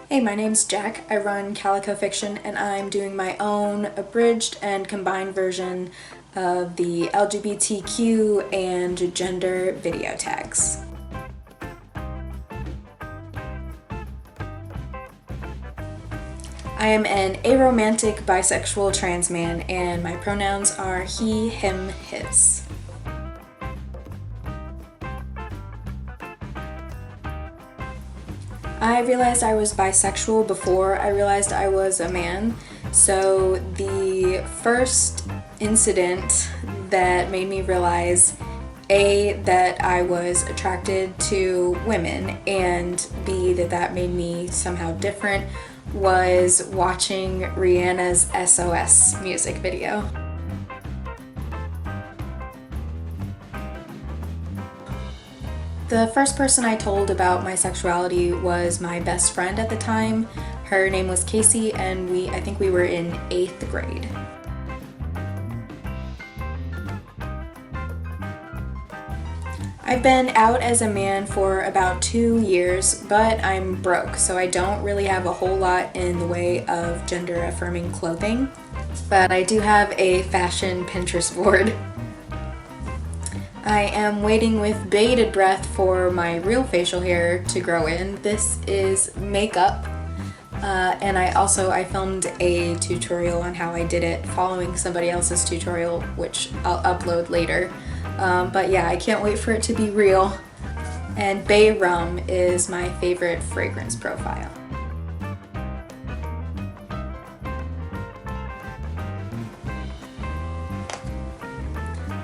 Hey, my name's Jack. I run Calico Fiction and I'm doing my own abridged and combined version of the LGBTQ and gender video tags. I am an aromantic bisexual trans man and my pronouns are he, him, his. I realized I was bisexual before I realized I was a man. So the first incident that made me realize A, that I was attracted to women, and B, that made me somehow different was watching Rihanna's SOS music video. The first person I told about my sexuality was my best friend at the time. Her name was Casey and I think we were in 8th grade. I've been out as a man for about 2 years, but I'm broke, so I don't really have a whole lot in the way of gender-affirming clothing. But I do have a fashion Pinterest board. I am waiting with bated breath for my real facial hair to grow in. This is makeup, and I filmed a tutorial on how I did it following somebody else's tutorial, which I'll upload later. But yeah, I can't wait for it to be real. And Bay Rum is my favorite fragrance profile.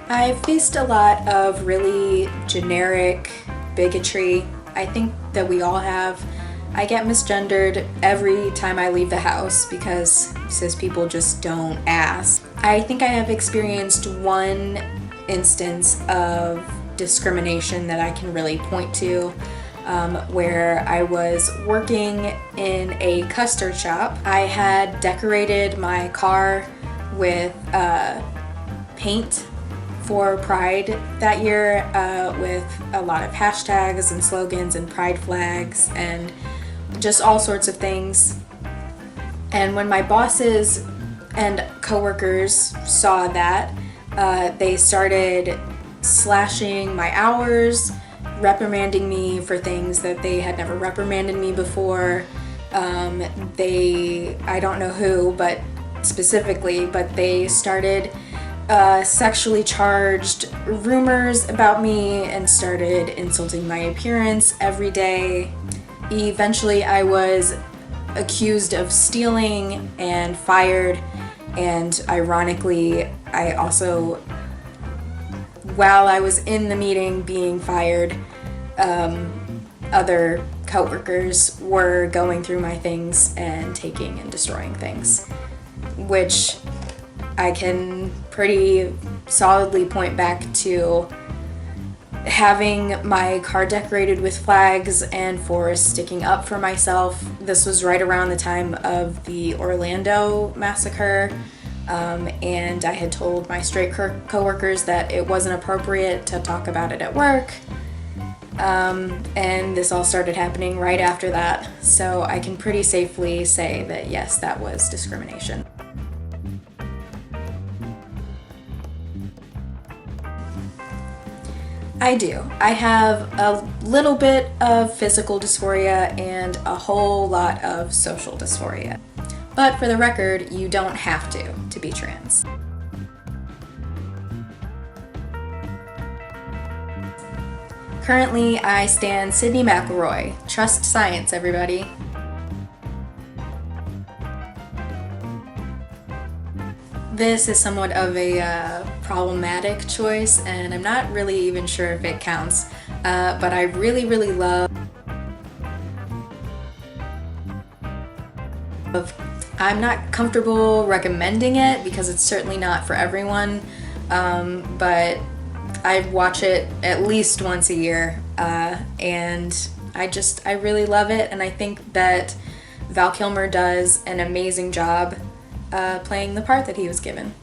I've faced a lot of really generic bigotry. I think that we all have. I get misgendered every time I leave the house because cis people just don't ask. I think I have experienced one instance of discrimination that I can really point to, where I was working in a custard shop. I had decorated my car with paint for Pride that year, with a lot of hashtags and slogans and pride flags and just all sorts of things. And when my bosses and coworkers saw that, they started slashing my hours, reprimanding me for things that they had never reprimanded me before. I don't know who, but specifically, but they started sexually charged rumors about me and started insulting my appearance every day. Eventually I was accused of stealing and fired, and ironically I also, while I was in the meeting being fired, other coworkers were going through my things and taking and destroying things, which I can pretty solidly point back to having my car decorated with flags and for sticking up for myself. This was right around the time of the Orlando massacre, and I had told my straight coworkers that it wasn't appropriate to talk about it at work, and this all started happening right after that. So I can pretty safely say that yes, that was discrimination. I do. I have a little bit of physical dysphoria and a whole lot of social dysphoria. But for the record, you don't have to be trans. Currently, I stan Sydney McElroy. Trust science, everybody. This is somewhat of a problematic choice, and I'm not really even sure if it counts, but I really love. I'm not comfortable recommending it because it's certainly not for everyone, but I watch it at least once a year, and I really love it, and I think that Val Kilmer does an amazing job playing the part that he was given.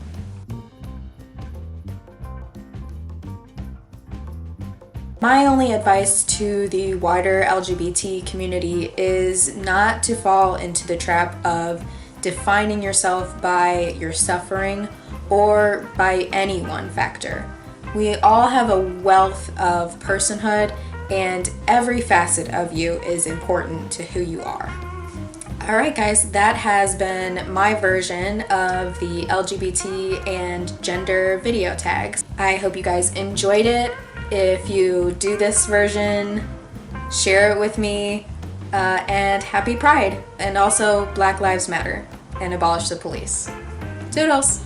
My only advice to the wider LGBT community is not to fall into the trap of defining yourself by your suffering or by any one factor. We all have a wealth of personhood, and every facet of you is important to who you are. Alright guys, that has been my version of the LGBT and gender video tags. I hope you guys enjoyed it. If you do this version, share it with me, and happy Pride, and also Black Lives Matter, and abolish the police. Toodles!